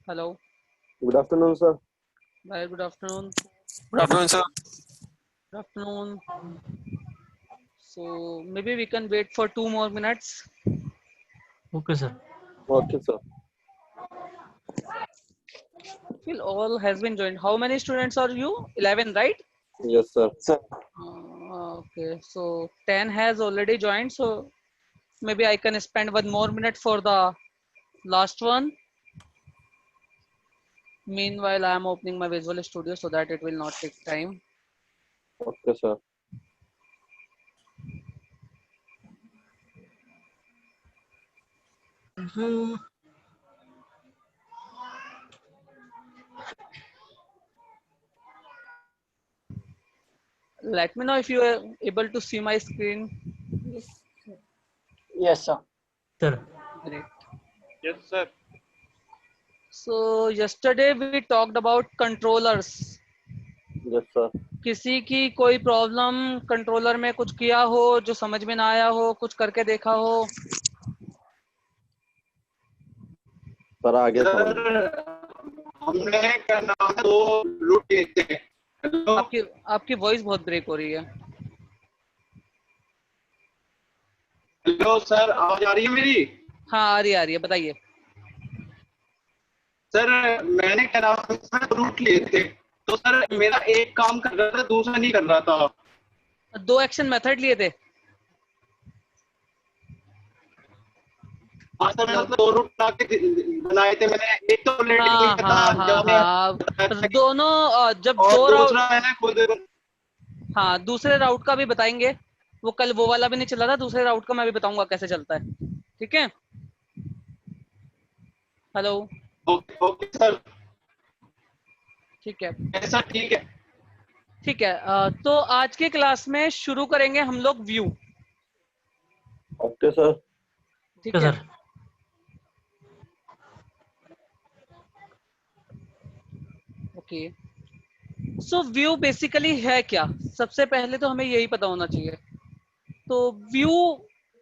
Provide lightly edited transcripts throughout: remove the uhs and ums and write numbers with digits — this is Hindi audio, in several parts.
Hello. Good afternoon, sir. Very good afternoon. Good afternoon, sir. Good afternoon. So maybe we can wait for 2 more minutes. Okay, sir. Okay, sir. Feel all has been joined. How many students are you? 11, right? Yes, sir. Okay. So 10 has already joined. So maybe I can spend 1 more minute for the last one. Meanwhile, I am opening my Visual Studio so that it will not take time. Okay, sir. Let me know if you are able to see my screen. Yes, sir. Sir. Great. Yes, sir. So yesterday we talked about controllers. Yes, sir. किसी की कोई प्रॉब्लम कंट्रोलर में कुछ किया हो जो समझ में ना आया हो, कुछ करके देखा हो? सर आगे सर हमने क्या नाम है दो रूट लिए थे। हेलो आपकी वॉइस बहुत ब्रेक हो रही है। हेलो सर, आवाज आ रही है मेरी? हाँ आ रही है, बताइए। सर मैंने क्या नाम है रूट लिए थे, तो सर मेरा एक काम कर रहा था, दूसरा नहीं कर रहा था। 2 एक्शन मेथड लिए थे। हाँ सर, मैंने दो रूट बनाए थे मैंने। एक तो लेट हाँ किया था हाँ जब हाँ दोनों जब और दो राउट, दूसरा मैंने खुद। हाँ दूसरे राउट का भी बताएंगे। वो कल वो वाला भी नहीं चला था, दूसरे राउट का मैं भी बताऊंगा कैसे चलता है। ठीक है। हेलो। ओके ओके सर, ठीक है ऐसा ठीक है। ठीक है। तो आज के क्लास में शुरू करेंगे हम लोग व्यू। Okay sir. ठीक है। ओके। सो व्यू बेसिकली है क्या? सबसे पहले तो हमें यही पता होना चाहिए। तो व्यू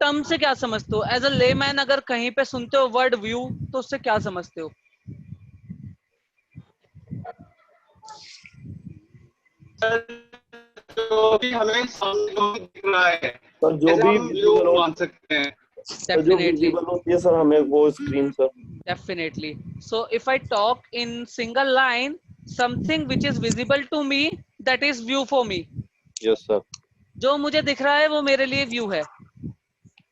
टर्म से क्या समझते हो? एज अ लेमैन अगर कहीं पे सुनते हो वर्ड व्यू तो उससे क्या समझते हो? सर जो भी हमें सामने जो भी दिख रहा है, सर जो ऐसे भी हम व्यू विजिबल हो, मान सकते हैं। सर जो विजिबल होती है सर हमें वो screen sir. Definitely. So if I talk in single line, something which is visible to me, that is view for me. Yes sir. जो मुझे दिख रहा है वो मेरे लिए व्यू है।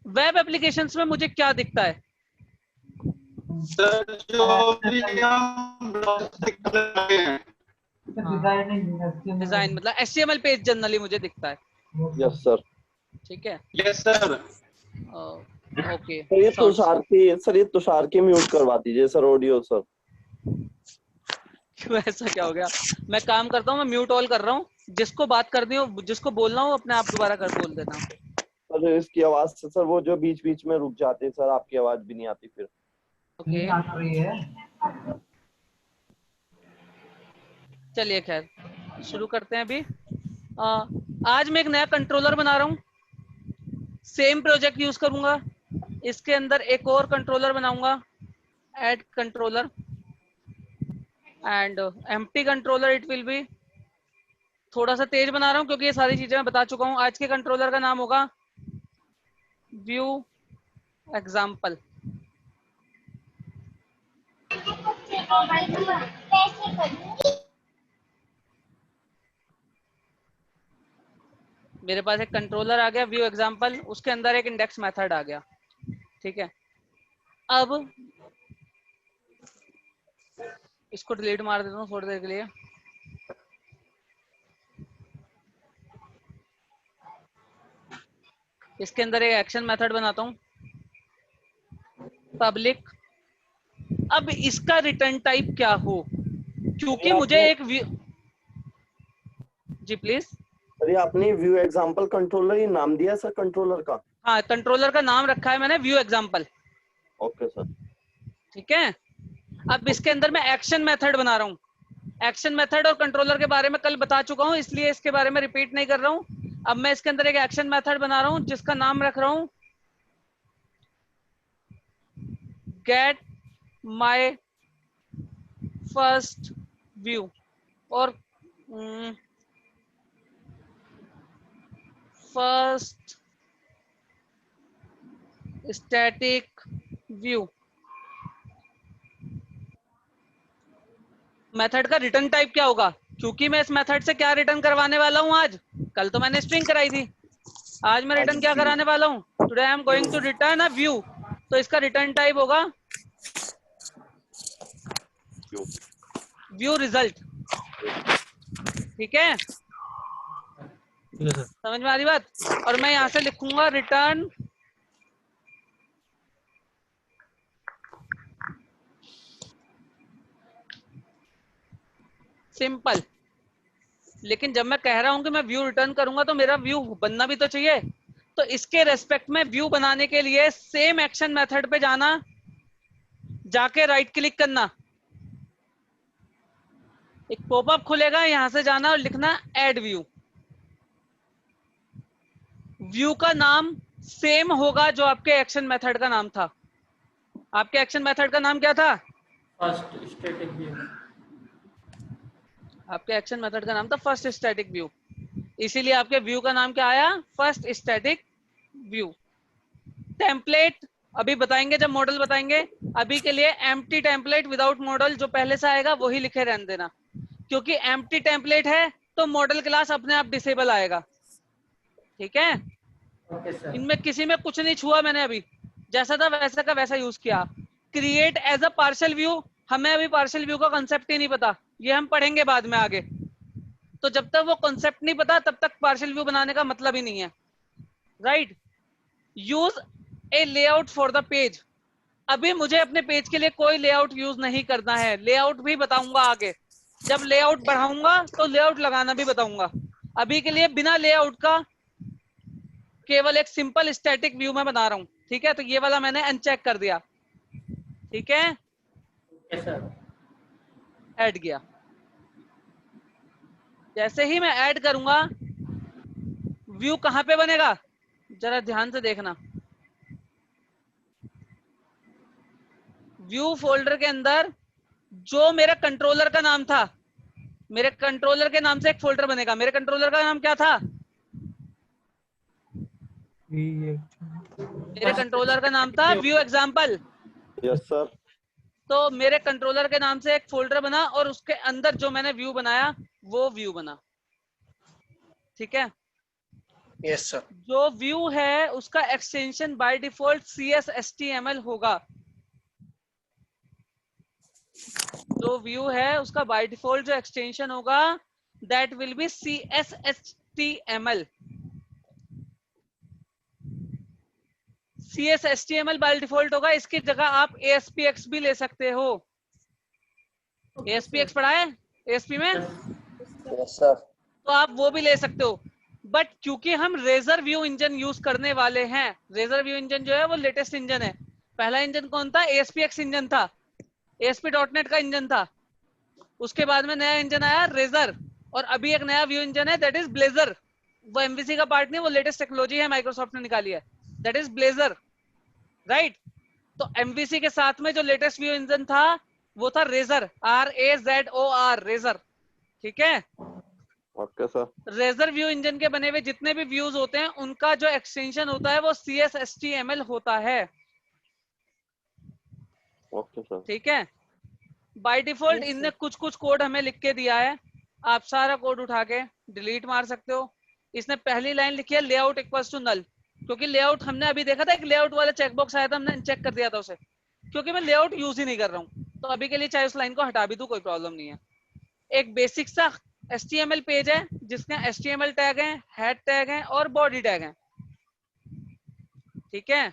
वेब एप्लीकेशंस में मुझे क्या दिखता है? सर जो भी हम ब्राउज़र कर रहे हैं, डिजाइन मतलब HTML पेज जनरली मुझे दिखता है। Yes sir. ठीक है। Yes sir. ओके। सर ये तुषार के म्यूट करवा दीजिए सर ऑडियो सर। क्यों ऐसा क्या हो गया? मैं काम करता हूँ, मैं म्यूट ऑल कर रहा हूँ। जिसको बात करनी हो, जिसको बोलना हो अपने आप दोबारा कर बोल देना। सर इसकी आवाज से सर वो जो बीच बीच में रुक जाते हैं सर, आपकी आवाज भी नहीं आती फिर। ओके चलिए खैर शुरू करते हैं अभी। आज मैं एक नया कंट्रोलर बना रहा हूँ। सेम प्रोजेक्ट यूज करूंगा। इसके अंदर एक और कंट्रोलर बनाऊंगा, add controller and empty controller it will be. थोड़ा सा तेज बना रहा हूँ क्योंकि ये सारी चीजें मैं बता चुका हूँ। आज के कंट्रोलर का नाम होगा व्यू एग्जाम्पल। मेरे पास एक कंट्रोलर आ गया व्यू एग्जाम्पल, उसके अंदर एक इंडेक्स मेथड आ गया। ठीक है। अब इसको डिलीट मार देता हूँ थोड़ी देर के लिए। इसके अंदर एक एक्शन मेथड बनाता हूँ पब्लिक। अब इसका रिटर्न टाइप क्या हो, क्योंकि मुझे एक जी प्लीज। सर ये आपने व्यू एग्जांपल कंट्रोलर ही नाम दिया सर कंट्रोलर का? हाँ कंट्रोलर का नाम रखा है मैंने व्यू एग्जाम्पल। Okay sir. ठीक है। अब इसके अंदर मैं एक्शन मेथड बना रहा हूँ। एक्शन मेथड और कंट्रोलर के बारे में कल बता चुका हूँ, इसलिए इसके बारे में रिपीट नहीं कर रहा हूँ। अब मैं इसके अंदर एक एक्शन मेथड बना रहा हूँ जिसका नाम रख रहा हूँ गेट माय फर्स्ट व्यू और फर्स्ट स्टैटिक व्यू। मेथड का रिटर्न टाइप क्या होगा? क्योंकि मैं इस मेथड से क्या रिटर्न करवाने वाला हूं आज, कल तो मैंने स्ट्रिंग कराई थी, आज मैं रिटर्न क्या कराने वाला हूं? Today I am going to return a view. तो इसका रिटर्न टाइप होगा व्यू रिजल्ट। ठीक है, ठीक है सर। समझ में आ रही बात? और मैं यहां से लिखूंगा रिटर्न सिंपल। लेकिन जब मैं कह रहा हूं कि मैं व्यू रिटर्न करूंगा तो मेरा व्यू बनना भी तो चाहिए। तो इसके रेस्पेक्ट में व्यू बनाने के लिए सेम एक्शन मेथड पे जाना, जाके राइट क्लिक करना, एक पॉपअप खुलेगा, यहां से जाना और लिखना ऐड व्यू। व्यू का नाम सेम होगा जो आपके एक्शन मेथड का नाम था। आपके एक्शन मेथड का नाम क्या था? First static view. आपके एक्शन मेथड का नाम था फर्स्ट स्टैटिक व्यू, इसीलिए आपके व्यू का नाम क्या आया? First static view. टेम्पलेट अभी बताएंगे जब मॉडल बताएंगे। अभी के लिए एम्प्टी टेम्पलेट विदाउट मॉडल जो पहले से आएगा वही लिखे रहने देना, क्योंकि एम्प्टी टेम्पलेट है तो मॉडल क्लास अपने आप डिसेबल आएगा। ठीक है, ओके सर। इनमें किसी में कुछ नहीं छुआ मैंने, अभी जैसा था वैसा का वैसा यूज किया। Create as a partial view, हमें अभी पार्शियल व्यू का कंसेप्ट ही नहीं पता, ये हम पढ़ेंगे बाद में आगे। तो जब तक वो कंसेप्ट नहीं पता तब तक पार्शियल व्यू बनाने का मतलब ही नहीं है, right? Use A layout for the page. अभी मुझे अपने पेज के लिए कोई लेआउट यूज नहीं करना है, लेआउट भी बताऊंगा आगे। जब लेआउट बढ़ाऊंगा तो लेआउट लगाना भी बताऊंगा। अभी के लिए बिना लेआउट का केवल एक सिंपल स्टैटिक व्यू में बना रहा हूं। ठीक है, तो ये वाला मैंने अनचेक कर दिया। ठीक है, ओके सर। ऐड किया। जैसे ही मैं ऐड करूंगा व्यू कहां पे बनेगा, जरा ध्यान से देखना। व्यू फोल्डर के अंदर जो मेरा कंट्रोलर का नाम था, मेरे कंट्रोलर के नाम से एक फोल्डर बनेगा। मेरे कंट्रोलर का नाम क्या था? मेरे कंट्रोलर का नाम था व्यू एग्जाम्पल। Yes sir. तो मेरे कंट्रोलर के नाम से एक फोल्डर बना और उसके अंदर जो मैंने व्यू बनाया वो व्यू बना। ठीक है, यस सर। जो व्यू है उसका एक्सटेंशन बाय डिफॉल्ट CSHTML होगा। जो व्यू है उसका बाय डिफॉल्ट जो एक्सटेंशन होगा that will be CSHTML। CSHTML by default होगा, इसकी जगह आप ASPX भी ले सकते हो। ASPX पढ़ा है ASP में? Yes sir. तो आप वो भी ले सकते हो। बट क्योंकि हम रेजर व्यू इंजन यूज करने वाले हैं, रेजर व्यू इंजन जो है वो लेटेस्ट इंजन है। पहला इंजन कौन था? ASPX इंजन था, ASP.NET का इंजन था। उसके बाद में नया इंजन आया रेजर, और अभी एक नया व्यू इंजन है दैट इज ब्लेजर। वो MVC का पार्ट नहीं, वो लेटेस्ट टेक्नोलॉजी है माइक्रोसॉफ्ट ने निकाली है, दैट इज ब्लेजर, राइट? तो MVC के साथ में जो लेटेस्ट व्यू इंजन था वो था रेजर, RAZOR, रेजर। ठीक है, okay sir. Razor view engine के बने हुए जितने भी व्यूज होते हैं उनका जो एक्सटेंशन होता है वो CSHTML होता है। Okay sir. ठीक है, बाय डिफॉल्ट इनने कुछ कुछ कोड हमें लिख के दिया है, आप सारा कोड उठा के डिलीट मार सकते हो। इसने पहली लाइन लिखी है लेआउट इक्वल्स टू नल, क्योंकि लेआउट हमने अभी देखा था, एक लेआउट वाला चेकबॉक्स आया था, हमने चेक कर दिया था उसे, क्योंकि मैं लेआउट यूज ही नहीं कर रहा हूँ। तो अभी के लिए चाहे उस लाइन को हटा भी दूं कोई प्रॉब्लम नहीं है। एक बेसिक सा HTML पेज है जिसमें HTML टैग है, हेड टैग है और बॉडी टैग है। ठीक है,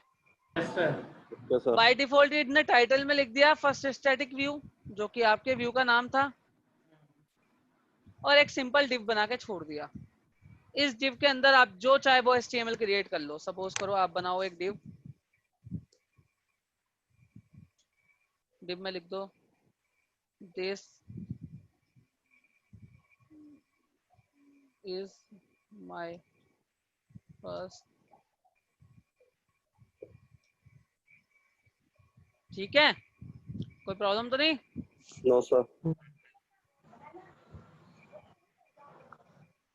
yes sir. Okay sir. By default इतने टाइटल में लिख दिया फर्स्ट स्टैटिक व्यू जो कि आपके व्यू का नाम था, और एक सिंपल डिव बना के छोड़ दिया। इस डिव के अंदर आप जो चाहे वो HTML क्रिएट कर लो। सपोज करो आप बनाओ एक डिव, डिव में लिख दो दिस इज माय फर्स्ट। ठीक है, कोई प्रॉब्लम तो नहीं? No sir.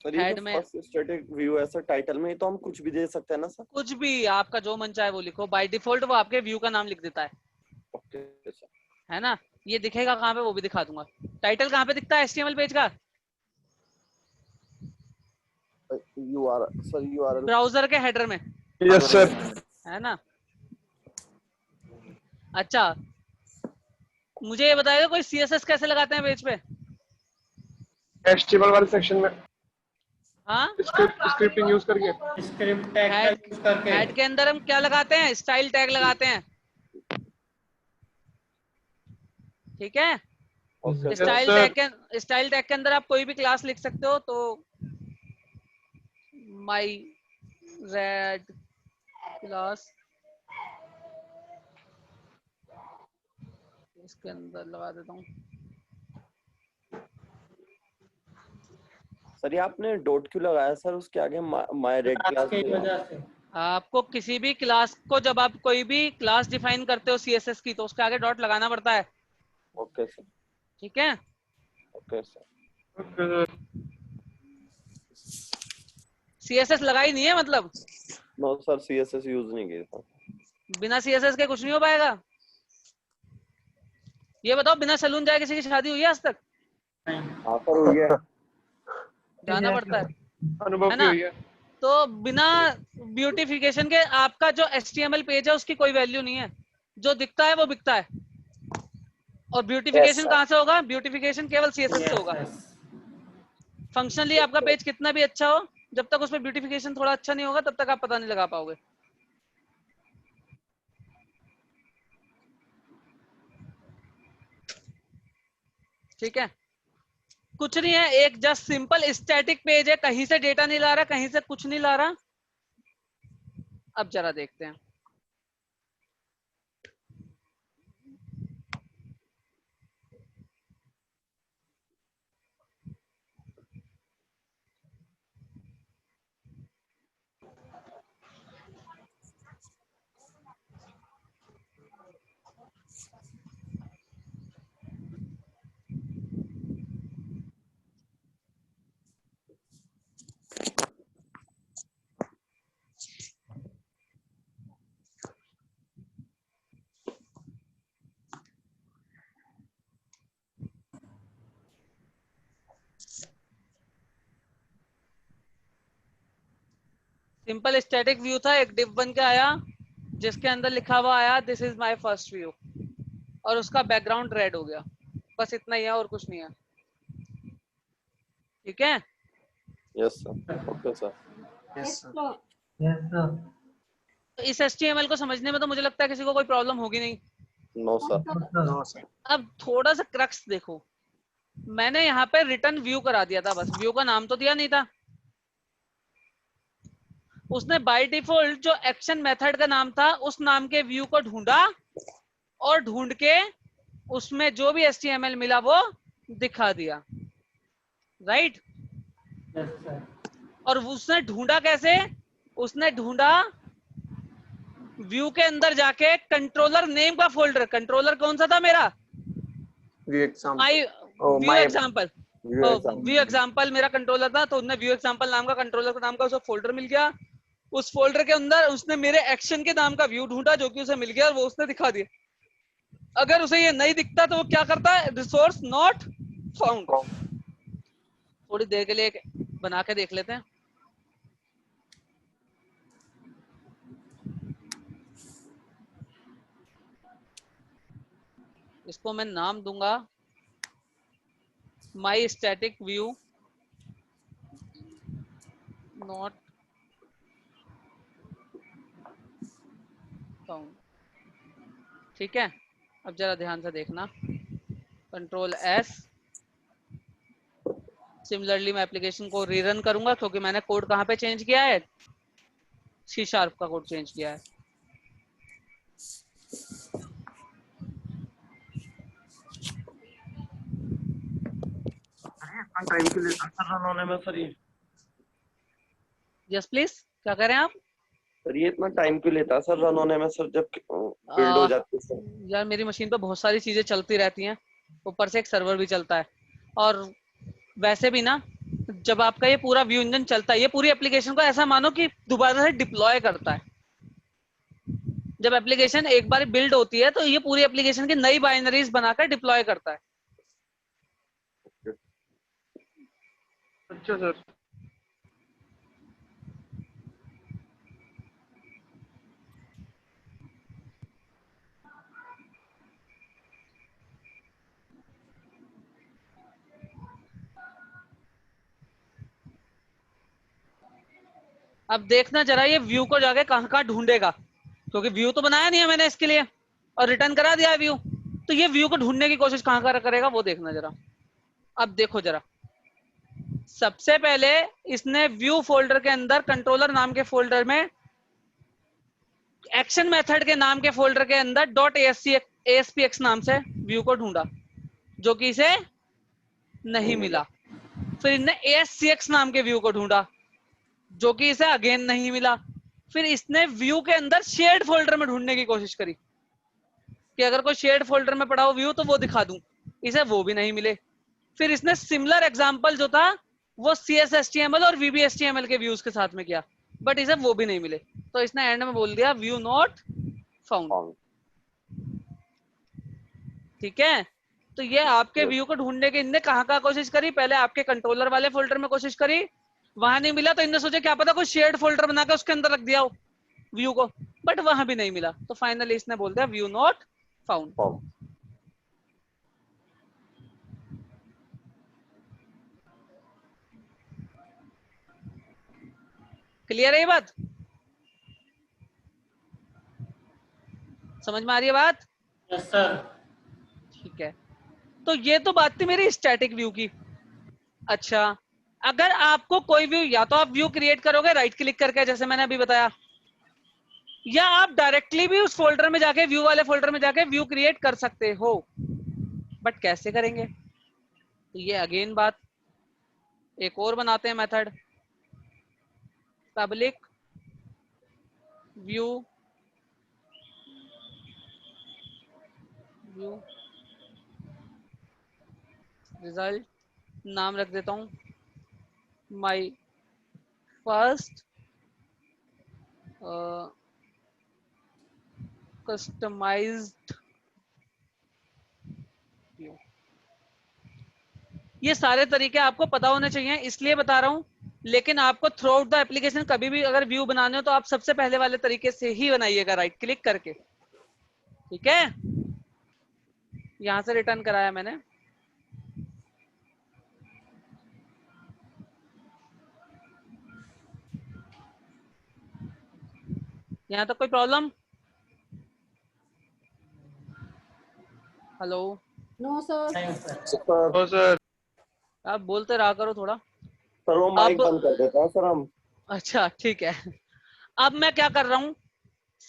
सर ये हेड जो में फर्स्ट स्टैटिक व्यू है सर, टाइटल में ही तो हम कुछ भी दे सकते हैं ना सर? कुछ भी आपका जो मन चाहे वो लिखो, बाय डिफॉल्ट वो आपके व्यू का नाम लिख देता है ओके सर। है ना। ये दिखेगा कहाँ पे वो भी दिखा दूंगा। टाइटल कहाँ पे दिखता है HTML पेज का? URL sir, URL. ब्राउजर के हेडर में यस सर। है ना। अच्छा मुझे ये बताएगा कोई CSS कैसे लगाते हैं पेज पे? HTML वाले सेक्शन में हाँ स्क्रिप्टिंग यूज करके। स्क्रिप्ट टैग का हेड यूज करके। हेड के अंदर हम क्या लगाते हैं? स्टाइल टैग लगाते हैं, ठीक है। Okay yes sir. Style tag के अंदर आप कोई भी क्लास लिख सकते हो, तो माई रेड क्लास इसके अंदर लगा देता हूँ। सर ये आपने डॉट क्यों लगाया सर उसके आगे? माय रेड क्लास क्लास की में। वजह से। आपको किसी भी क्लास को, जब आप कोई भी क्लास डिफाइन करते हो CSS की, तो उसके आगे डॉट लगाना पड़ता है, ओके सर। ठीक है। Okay sir. CSS लगा ही नहीं है मतलब? नो सर, सीएसएस यूज नहीं किया था। बिना CSS के कुछ नहीं हो पाएगा। ये बताओ, बिना सैलून जाए किसी की शादी हुई है आज तक? नहीं। हाँ सर हुई है। जाना पड़ता है अनुभव है की ना। हुई है। तो बिना ब्यूटिफिकेशन के आपका जो HTML पेज है उसकी कोई वैल्यू नहीं है। जो दिखता है वो बिकता है। और ब्यूटिफिकेशन सर। कहाँ से होगा? ब्यूटिफिकेशन केवल CSS से यस होगा। यस। फंक्शनली आपका पेज कितना भी अच्छा हो, जब तक उसमें ब्यूटिफिकेशन थोड़ा अच्छा नहीं होगा तब तक आप पता नहीं लगा पाओगे। ठीक है, कुछ नहीं है, एक जस्ट सिंपल स्टैटिक पेज है, कहीं से डेटा नहीं ला रहा, कहीं से कुछ नहीं ला रहा। अब जरा देखते हैं। सिंपल स्टैटिक व्यू था, एक div बन के आया जिसके अंदर लिखा हुआ आया this is my first view, और उसका बैकग्राउंड रेड हो गया। बस इतना ही है और कुछ नहीं है, ठीक है। Yes sir. Okay sir. Yes sir. Yes sir. तो इस HTML को समझने में तो मुझे लगता है किसी को कोई प्रॉब्लम होगी नहीं। No sir. No sir. अब थोड़ा सा क्रक्स देखो, मैंने यहाँ पे रिटर्न व्यू करा दिया था, बस व्यू का नाम तो दिया नहीं था। उसने बाय डिफॉल्ट जो एक्शन मेथड का नाम था उस नाम के व्यू को ढूंढा, और ढूंढ के उसमें जो भी HTML मिला वो दिखा दिया, राइट। Yes sir. और उसने ढूंढा कैसे? उसने ढूंढा व्यू के अंदर जाके कंट्रोलर नेम का फोल्डर। कंट्रोलर कौन सा था मेरा? View example. My oh view my example. View example. View example मेरा कंट्रोलर था, तो उसने व्यू एग्जांपल नाम का कंट्रोलर का नाम का उसे फोल्डर मिल गया। उस फोल्डर के अंदर उसने मेरे एक्शन के नाम का व्यू ढूंढा जो कि उसे मिल गया, और वो उसने दिखा दिया। अगर उसे ये नहीं दिखता तो वो क्या करता है? Resource not found. थोड़ी देर के लिए एक बना के देख लेते हैं। इसको मैं नाम दूंगा माई स्टैटिक व्यू नॉट फाउंड, ठीक है। अब जरा ध्यान से देखना, कंट्रोल S। सिमिलरली मैं एप्लीकेशन को रीरन करूंगा क्योंकि मैंने कोड कहाँ पे चेंज किया है? C# का कोड चेंज किया है। टाइम के लिए रन होने में सर ये। यस प्लीज, क्या कह रहे हैं आप? सर ये इतना टाइम क्यों लेता है सर रन होने में सर, जब बिल्ड हो जाती है सर? यार मेरी मशीन पे बहुत सारी चीजें चलती रहती हैं, ऊपर से एक सर्वर भी चलता है। और वैसे भी ना, जब आपका ये पूरा व्यू इंजन चलता है, ये पूरी एप्लीकेशन को ऐसा मानो कि दोबारा से डिप्लॉय करता है। जब एप्लीकेशन एक बार बिल्ड होती है तो ये पूरी एप्लीकेशन की नई बाइनरीज बनाकर डिप्लॉय करता है। अच्छा सर। अब देखना जरा ये व्यू को जाके कहां कहां ढूंढेगा, क्योंकि व्यू तो बनाया नहीं है मैंने इसके लिए और रिटर्न करा दिया है व्यू। तो ये व्यू को ढूंढने की कोशिश कहां कहां करेगा वो देखना जरा। अब देखो जरा, सबसे पहले इसने व्यू फोल्डर के अंदर कंट्रोलर नाम के फोल्डर में एक्शन मेथड के नाम के फोल्डर के अंदर डॉट ASPX नाम से व्यू को ढूंढा, जो कि इसे नहीं मिला। फिर इसने ASCX नाम के व्यू को ढूंढा, जो कि इसे अगेन नहीं मिला। फिर इसने व्यू के अंदर शेयर्ड फोल्डर में ढूंढने की कोशिश करी कि अगर कोई शेयर्ड फोल्डर में पड़ा हो व्यू तो वो दिखा दूं, इसे वो भी नहीं मिले। फिर इसने सिमिलर एग्जांपल जो था वो CSHTML और VBHTML के व्यूज के साथ में किया, बट इसे वो भी नहीं मिले। तो इसने एंड में बोल दिया व्यू नॉट फाउंड। ठीक है, तो ये आपके व्यू को ढूंढने की इनने कहां कहां कोशिश करी। पहले आपके कंट्रोलर वाले फोल्डर में कोशिश करी, वहां नहीं मिला तो इनने सोचा क्या पता कोई शेयर्ड फोल्डर बनाकर उसके अंदर रख दिया हो व्यू को, बट वहां भी नहीं मिला। तो फाइनली इसने बोल दिया व्यू नॉट फाउंड। क्लियर है ये बात? समझ में आ रही है बात? Yes sir. ठीक है, तो ये तो बात थी मेरी स्टैटिक व्यू की। अच्छा, अगर आपको कोई व्यू, या तो आप व्यू क्रिएट करोगे राइट क्लिक करके जैसे मैंने अभी बताया, या आप डायरेक्टली भी उस फोल्डर में जाके, व्यू वाले फोल्डर में जाके व्यू क्रिएट कर सकते हो। बट कैसे करेंगे? तो ये अगेन बात, एक और बनाते हैं method, public view view result, नाम रख देता हूं माय फर्स्ट कस्टमाइज्ड व्यू। ये सारे तरीके आपको पता होने चाहिए, इसलिए बता रहा हूं। लेकिन आपको थ्रू आउट द एप्लीकेशन कभी भी अगर व्यू बनाने हो तो आप सबसे पहले वाले तरीके से ही बनाइएगा, राइट क्लिक करके। ठीक है, यहां से रिटर्न कराया मैंने। यहां तक कोई प्रॉब्लम? हेलो? No sir. नहीं सर। सर तो सर आप बोलते रहा करो थोड़ा। सर वो माइक अब बंद कर देते हैं सर हम। अच्छा ठीक है, अब मैं क्या कर रहा हूं,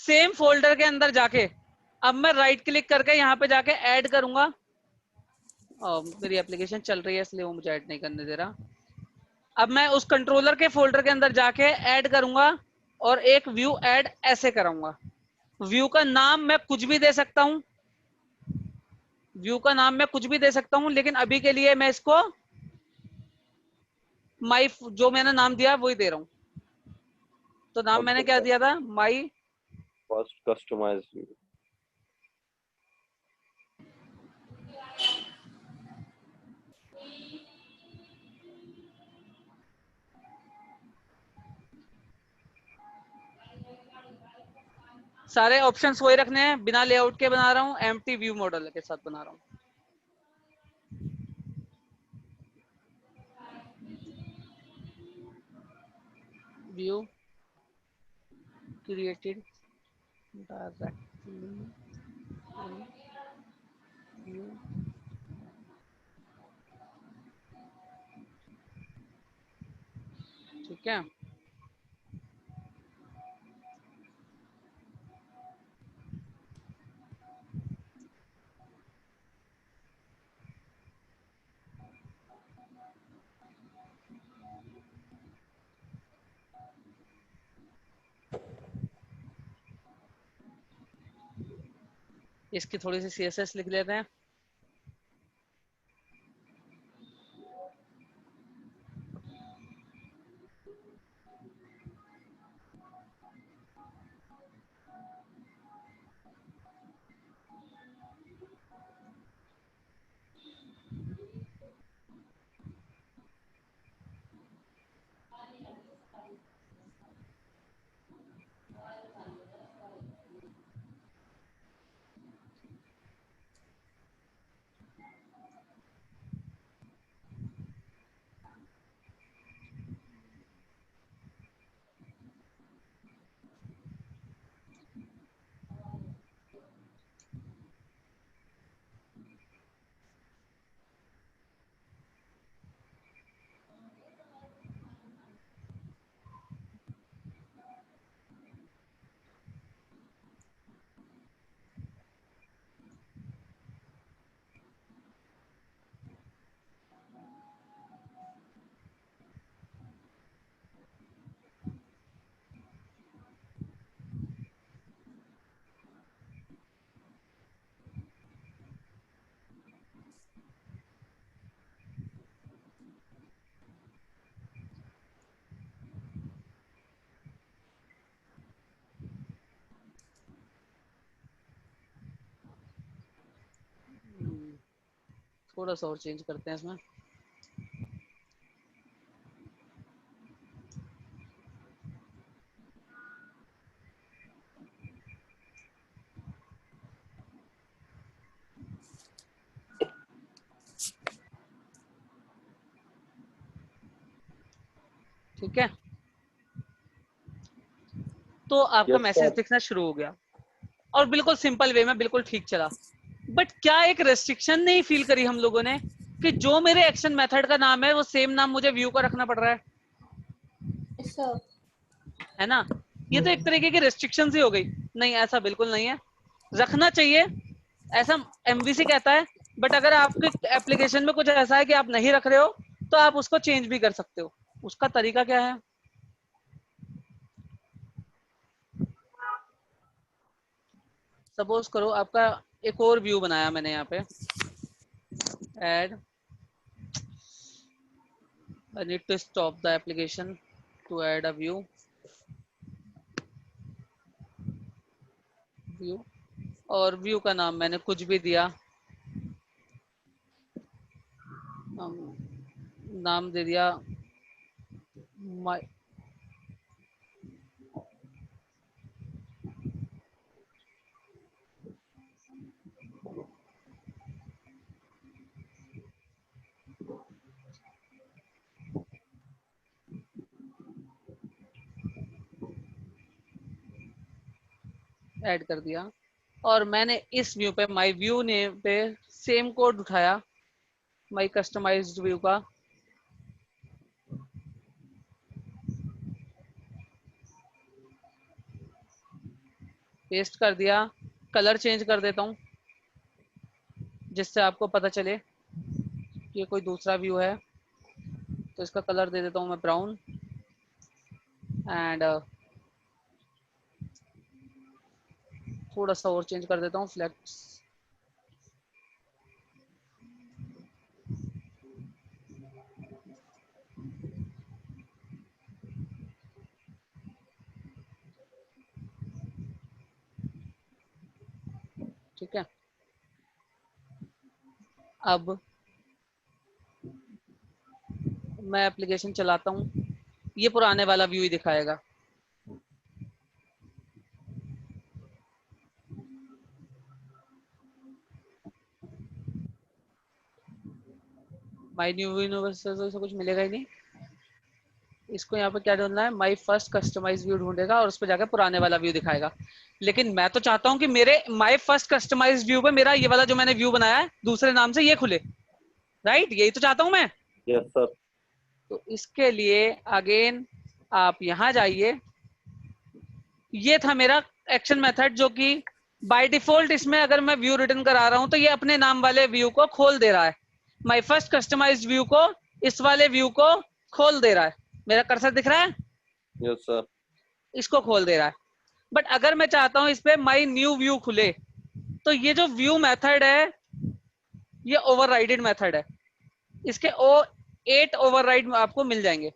सेम फोल्डर के अंदर जाके अब मैं राइट क्लिक करके यहाँ पे जाके ऐड करूंगा। मेरी एप्लीकेशन चल रही है इसलिए वो मुझे ऐड नहीं करने दे रहा। अब मैं उस कंट्रोलर के फोल्डर के अंदर जाके ऐड करूंगा और एक व्यू ऐड ऐसे कराऊंगा। व्यू का नाम मैं कुछ भी दे सकता हूं, व्यू का नाम मैं कुछ भी दे सकता हूं, लेकिन अभी के लिए मैं इसको माई, जो मैंने नाम दिया वही दे रहा हूं। तो नाम मैंने क्या दिया था, माई फर्स्ट कस्टमाइज। सारे ऑप्शंस वही रखने हैं, बिना लेआउट के बना रहा हूँ, एम्प्टी व्यू मॉडल के साथ बना रहा हूँ। View created directly view. ठीक है, इसकी थोड़ी सी CSS लिख लेते हैं। थोड़ा सा और चेंज करते हैं इसमें। ठीक है, तो आपका यस मैसेज सर। दिखना शुरू हो गया और बिल्कुल सिंपल वे में बिल्कुल ठीक चला। बट क्या एक रेस्ट्रिक्शन नहीं फील करी हम लोगों ने कि जो मेरे एक्शन मेथड का नाम है वो सेम नाम मुझे व्यू का रखना पड़ रहा है? है ना? ये तो एक तरीके की रेस्ट्रिक्शन ही हो गई। नहीं, ऐसा बिल्कुल नहीं है, रखना चाहिए, ऐसा एमवीसी कहता है। बट अगर आपके एप्लीकेशन में कुछ ऐसा है कि आप नहीं रख रहे हो तो आप उसको चेंज भी कर सकते हो। उसका तरीका क्या है? सपोज करो आपका एक और व्यू बनाया मैंने यहाँ पे, add, I need to stop the application to add a view और व्यू का नाम मैंने कुछ भी दिया, नाम दे दिया my, ऐड कर दिया और मैंने इस व्यू पे माय व्यू नेम पे सेम कोड उठाया माय कस्टमाइज्ड व्यू का, पेस्ट कर दिया। कलर चेंज कर देता हूँ जिससे आपको पता चले कि ये कोई दूसरा व्यू है। तो इसका कलर दे देता हूँ मैं ब्राउन एंड थोड़ा सा और चेंज कर देता हूँ फ्लेक्स। ठीक है, अब मैं एप्लीकेशन चलाता हूँ, ये पुराने वाला व्यू ही दिखाएगा। माय न्यू यूनिवर्सल से कुछ मिलेगा ही नहीं। इसको यहाँ पे क्या ढूंढना है, माय फर्स्ट कस्टमाइज व्यू ढूंढेगा और उस पर जाकर पुराने वाला व्यू दिखाएगा। लेकिन मैं तो चाहता हूँ कि मेरे माय फर्स्ट कस्टमाइज व्यू पे मेरा ये वाला जो मैंने व्यू बनाया है दूसरे नाम से ये खुले, राइट? यही तो चाहता हूँ मैं। Yes sir. तो इसके लिए अगेन आप यहाँ जाइए, ये था मेरा एक्शन मेथड जो कि बाय डिफॉल्ट इसमें अगर मैं व्यू रिटर्न करा रहा हूं तो ये अपने नाम वाले व्यू को खोल दे रहा है, माय फर्स्ट कस्टमाइज्ड व्यू को इस वाले व्यू को खोल दे रहा है। मेरा कर्सर दिख रहा है? Yes sir. इसको खोल दे रहा है। बट अगर मैं चाहता हूं इस पे माय न्यू व्यू खुले तो ये जो व्यू मेथड है ये ओवरराइडेड मेथड है। इसके 8 ओवरराइड आपको मिल जाएंगे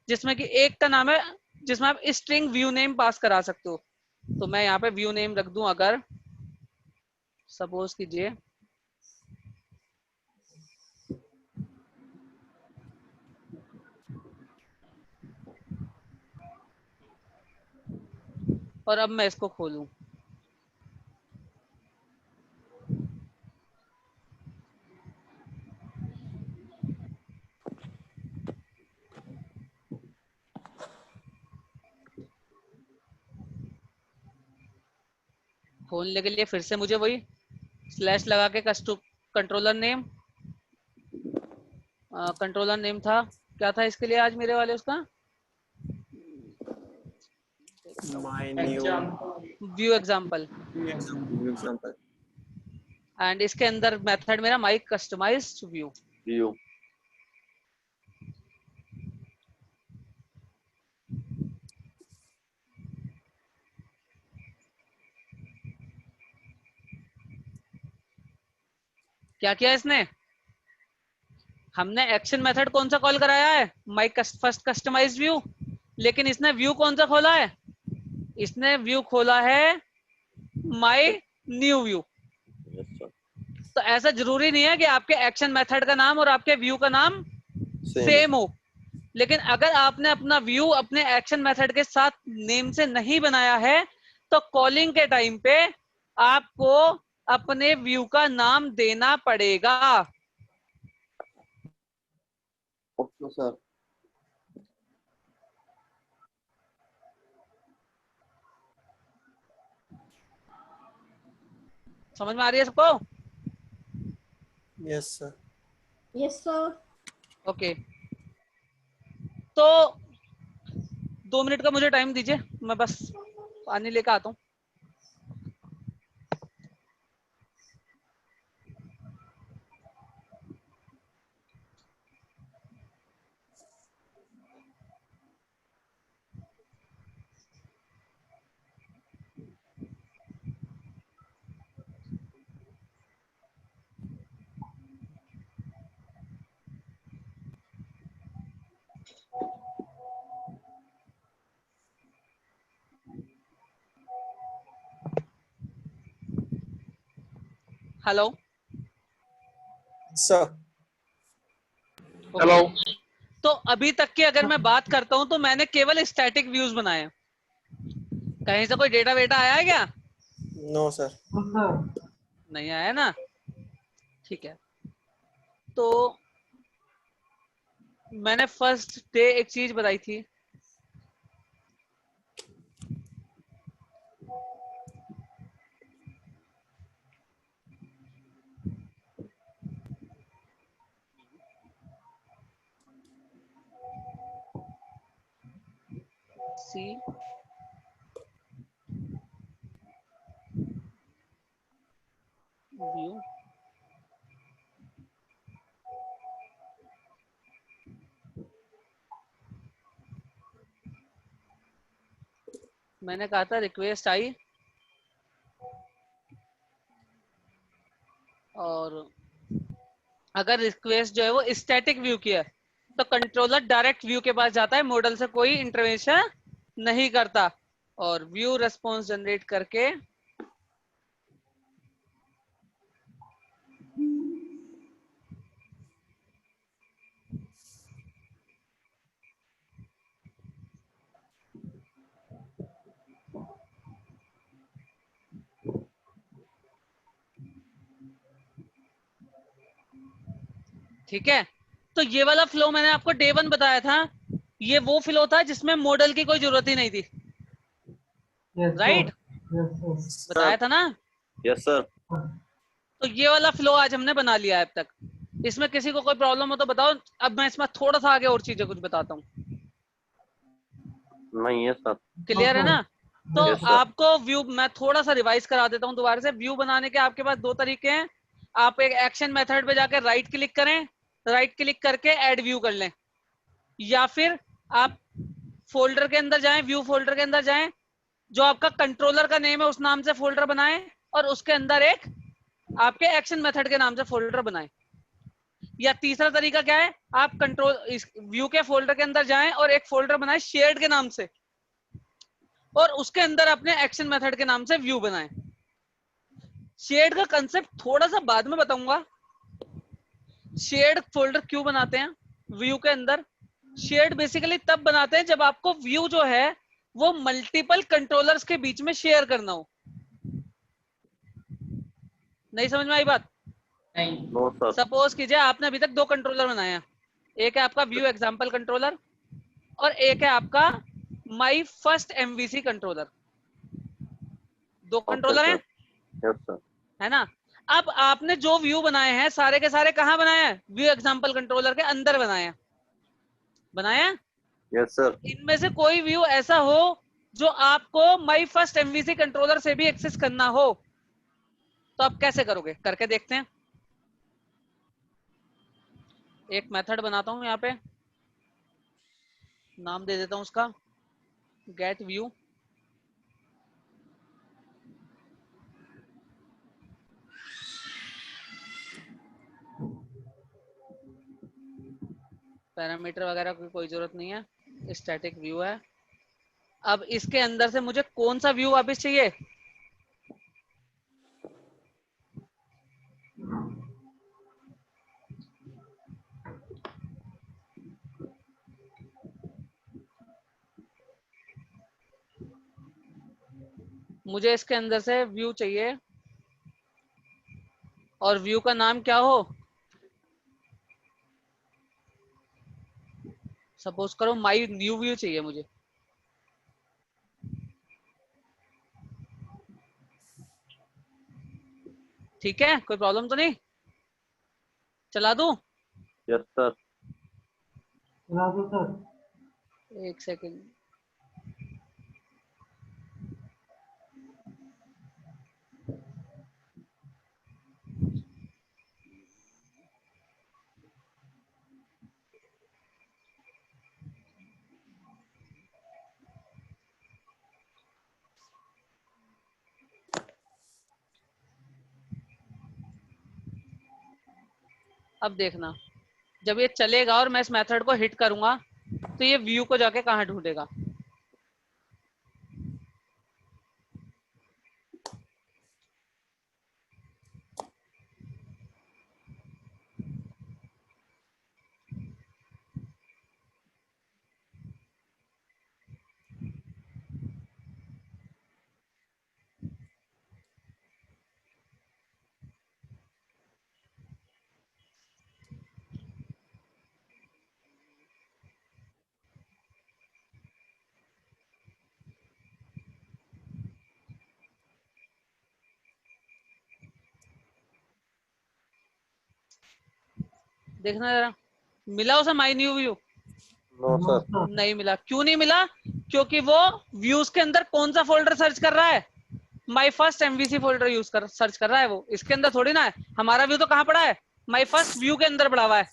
जिसमें कि एक का नाम है जिसमें आप स्ट्रिंग व्यू नेम पास करा सकते हो। तो मैं यहाँ पे व्यू नेम रख दूं, अगर सपोज कीजिए और अब मैं इसको खोलूं, खोलने के लिए फिर से मुझे वही स्लैश लगा के कंट्रोलर नेम था, क्या था इसके लिए आज मेरे वाले उसका my new view example, example and इसके अंदर मेथड मेरा माय कस्टमाइज्ड व्यू। व्यू। क्या किया इसने? हमने एक्शन मेथड कौन सा कॉल कराया है, माय फर्स्ट कस्टमाइज्ड व्यू, लेकिन इसने व्यू कौन सा खोला है? इसने व्यू खोला है my new view. Yes sir. तो ऐसा जरूरी नहीं है कि आपके एक्शन मेथड का नाम और आपके व्यू का नाम सेम हो, लेकिन अगर आपने अपना व्यू अपने एक्शन मेथड के साथ नेम से नहीं बनाया है तो कॉलिंग के टाइम पे आपको अपने व्यू का नाम देना पड़ेगा। Okay sir. समझ में आ रही है सबको? Yes sir. Yes sir. Okay, तो 2 मिनट का मुझे टाइम दीजिए, मैं बस पानी लेकर आता हूँ। Hello sir. हेलो। तो अभी तक की अगर मैं बात करता हूं तो मैंने केवल स्टैटिक व्यूज बनाए हैं। कहीं से कोई डेटा वेटा आया है क्या? No sir. नहीं आया ना, ठीक है। तो मैंने फर्स्ट डे एक चीज बताई थी, सी व्यू मैंने कहा था रिक्वेस्ट आई और अगर रिक्वेस्ट जो है वो स्टैटिक व्यू की है तो कंट्रोलर डायरेक्ट व्यू के पास जाता है, मॉडल से कोई इंटरवेंशन नहीं करता और व्यू रेस्पॉन्स जनरेट करके ठीक है। तो ये वाला फ्लो मैंने आपको डे 1 बताया था, ये वो फ्लो था जिसमें मॉडल की कोई जरूरत ही नहीं थी, राइट? बताया था ना? Yes sir. तो ये वाला फ्लो आज हमने बना लिया है अब तक। इसमें किसी को कोई प्रॉब्लम हो तो बताओ, अब मैं इसमें थोड़ा सा आगे और चीजें कुछ बताता हूँ। नहीं है सर। क्लियर है ना? तो यस सर। आपको व्यू मैं थोड़ा सा रिवाइज करा देता हूँ दोबारा से। व्यू बनाने के आपके पास दो तरीके हैं। आप एक एक्शन मेथड पे जाकर राइट क्लिक करें, राइट क्लिक करके ऐड व्यू कर लें, या फिर आप फोल्डर के अंदर जाएं, व्यू फोल्डर के अंदर जाएं, जो आपका कंट्रोलर का नेम है उस नाम से फोल्डर बनाएं और उसके अंदर एक आपके एक्शन मेथड के नाम से फोल्डर बनाएं। या तीसरा तरीका क्या है, आप कंट्रोल इस व्यू के फोल्डर के अंदर जाएं और एक फोल्डर बनाएं शेयर्ड के नाम से और उसके अंदर अपने एक्शन मेथड के नाम से व्यू बनाएं। शेयर्ड का कंसेप्ट थोड़ा सा बाद में बताऊंगा। शेयर्ड फोल्डर क्यों बनाते हैं व्यू के अंदर? शेयर्ड बेसिकली तब बनाते हैं जब आपको व्यू जो है वो मल्टीपल कंट्रोलर्स के बीच में शेयर करना हो। नहीं समझ में आई बात? नहीं। No sir. सपोज कीजिए आपने अभी तक 2 कंट्रोलर बनाए हैं, एक है आपका व्यू एग्जांपल कंट्रोलर और एक है आपका my first MVC controller. 2 controller हैं, यस सर। है ना? अब आपने जो व्यू बनाए हैं सारे के सारे कहां बनाए हैं? व्यू एग्जांपल कंट्रोलर के अंदर बनाए हैं, बनाए हैं? Yes sir. इनमें से कोई व्यू ऐसा हो जो आपको माई फर्स्ट एमवीसी कंट्रोलर से भी एक्सेस करना हो, तो आप कैसे करोगे? करके देखते हैं। एक मेथड बनाता हूं, यहाँ पे नाम दे देता हूं उसका गेट व्यू। पैरामीटर वगैरह की कोई जरूरत नहीं है, स्टैटिक व्यू है। अब इसके अंदर से मुझे कौन सा व्यू वापस चाहिए? मुझे इसके अंदर से व्यू चाहिए और व्यू का नाम क्या हो, सपोज करो माई न्यू व्यू चाहिए मुझे। ठीक है, कोई प्रॉब्लम तो नहीं, चला दूं? Yes sir. चला दो सर। एक सेकेंड। अब देखना, जब ये चलेगा और मैं इस मेथड को हिट करूंगा तो ये व्यू को जाके कहाँ ढूंढेगा। देखना जरा, मिला उसे my new view? No sir. नहीं मिला। क्यों नहीं मिला? क्योंकि वो व्यूज के अंदर कौन सा फोल्डर सर्च कर रहा है, my first MVC folder search कर रहा है। वो इसके अंदर थोड़ी ना है। हमारा व्यू तो कहाँ पड़ा है, माई फर्स्ट व्यू के अंदर पड़ा हुआ है।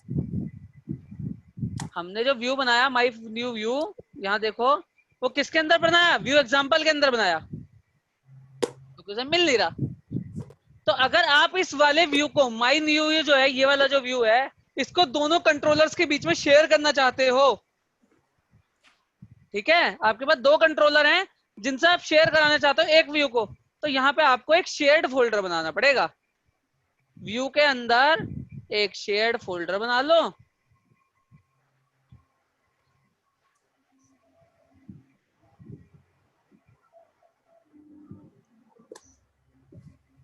हमने जो व्यू बनाया माई न्यू व्यू, यहाँ देखो, वो किसके अंदर बनाया, व्यू एग्जाम्पल के अंदर बनाया, क्योंकि उसे मिल नहीं रहा। तो अगर आप इस वाले व्यू को, माई न्यू व्यू जो है, ये वाला जो व्यू है, इसको दोनों कंट्रोलर्स के बीच में शेयर करना चाहते हो, ठीक है, आपके पास दो कंट्रोलर हैं जिनसे आप शेयर कराना चाहते हो एक व्यू को, तो यहाँ पे आपको एक शेयर्ड फोल्डर बनाना पड़ेगा। व्यू के अंदर एक शेयर्ड फोल्डर बना लो,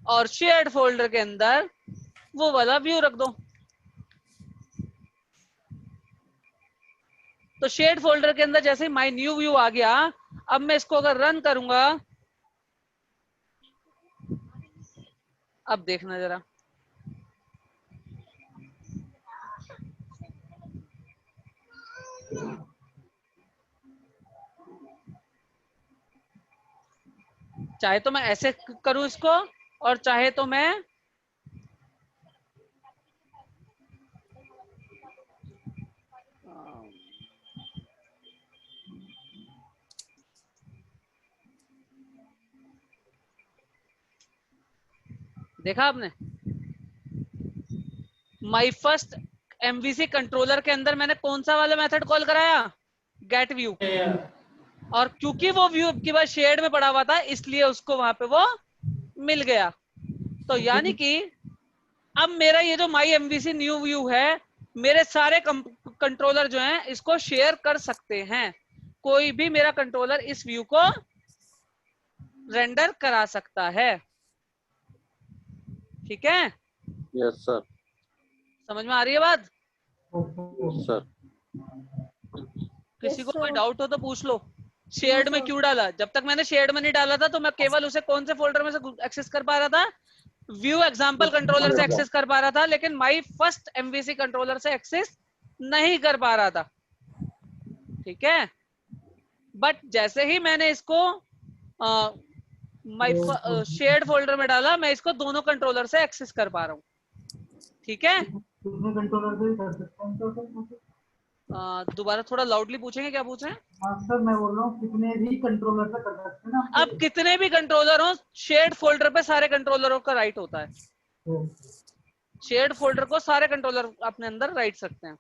और शेयर्ड फोल्डर के अंदर वो वाला व्यू रख दो। तो शेयर्ड फोल्डर के अंदर जैसे माई न्यू व्यू आ गया, अब मैं इसको अगर रन करूंगा, अब देखना जरा, चाहे तो मैं ऐसे करूं इसको, और चाहे तो मैं देखा आपने, माई फर्स्ट एमवीसी कंट्रोलर के अंदर मैंने कौन सा वाला मेथड कॉल कराया, गेट व्यू, और क्योंकि वो व्यू के बाद शेयर्ड में पड़ा हुआ था इसलिए उसको वहां पे वो मिल गया। तो यानी कि अब मेरा ये जो माई एमवीसी न्यू व्यू है, मेरे सारे कंट्रोलर जो हैं इसको शेयर कर सकते हैं। कोई भी मेरा कंट्रोलर इस व्यू को रेंडर करा सकता है, ठीक है, यस सर। समझ में आ रही है बात? Yes sir. किसी को कोई डाउट हो तो पूछ लो। शेयर्ड में क्यों डाला, जब तक मैंने शेयर्ड में नहीं डाला था तो मैं केवल उसे कौन से फोल्डर में से एक्सेस कर पा रहा था, व्यू एग्जांपल कंट्रोलर से एक्सेस कर पा रहा था, लेकिन माई फर्स्ट एमवीसी कंट्रोलर से एक्सेस नहीं कर पा रहा था, ठीक है। बट जैसे ही मैंने इसको माई शेयर्ड फोल्डर में डाला, मैं इसको दोनों कंट्रोलर से एक्सेस कर पा रहा हूँ, ठीक है। कितने कंट्रोलर से कर सकते हैं तो दोबारा थोड़ा लाउडली पूछेंगे, क्या पूछ रहे हैं? हाँ सर, मैं बोल रहा हूँ कितने भी कंट्रोलर से कर सकते हैं ना। अब कितने भी कंट्रोलर हो, शेयर्ड फोल्डर पे सारे कंट्रोलरों का राइट होता है। शेयर्ड फोल्डर को सारे कंट्रोलर अपने अंदर राइट सकते हैं,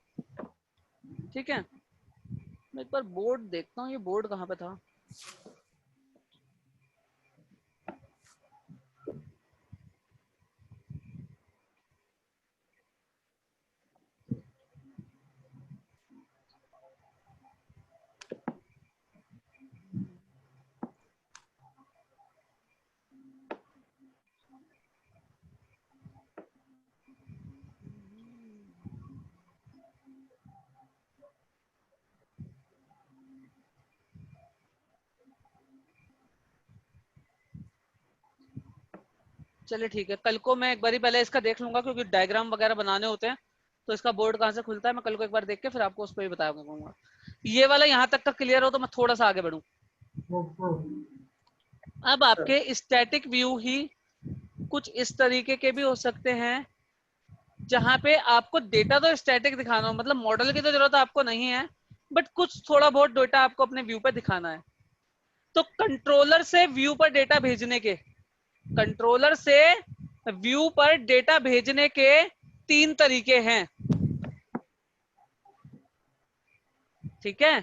ठीक है। मैं एक बार बोर्ड देखता हूँ, ये बोर्ड कहाँ पे था। चलिए ठीक है, कल को मैं एक बारी पहले इसका देख लूंगा, क्योंकि डायग्राम वगैरह बनाने होते हैं, तो इसका बोर्ड कहाँ से खुलता है मैं कल को एक बार देख के फिर आपको उस पर ही बताऊंगा। ये वाला यहाँ तक का क्लियर हो तो मैं थोड़ा सा आगे बढ़ूं। Yes, sir. अब आपके स्टैटिक व्यू ही कुछ इस तरीके के भी हो सकते हैं, जहां पे आपको डेटा तो स्टैटिक दिखाना हो, मतलब मॉडल की तो जरूरत आपको नहीं है, बट कुछ थोड़ा बहुत डेटा आपको अपने व्यू पे दिखाना है। तो कंट्रोलर से व्यू पर डेटा भेजने के, कंट्रोलर से व्यू पर डेटा भेजने के 3 तरीके हैं। ठीक है,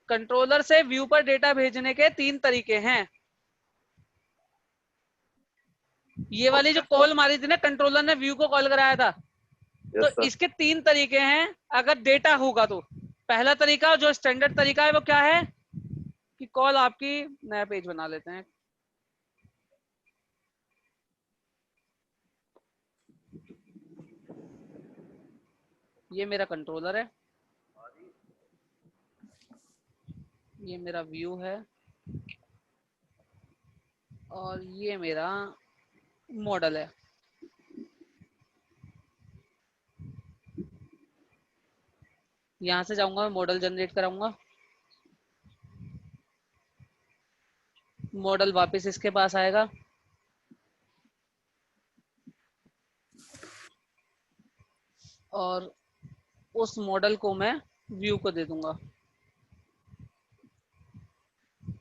कंट्रोलर से व्यू पर डेटा भेजने के 3 तरीके हैं। ये वाली जो कॉल मारी थी ना, कंट्रोलर ने व्यू को कॉल कराया था, तो यस सर। इसके 3 तरीके हैं अगर डेटा होगा तो। पहला तरीका जो स्टैंडर्ड तरीका है वो क्या है कि कॉल आपकी, नया पेज बना लेते हैं, ये मेरा कंट्रोलर है, ये मेरा व्यू है, और ये मेरा मॉडल है। यहां से जाऊंगा, मॉडल जनरेट कराऊंगा, मॉडल वापस इसके पास आएगा, और उस मॉडल को मैं व्यू को दे दूंगा,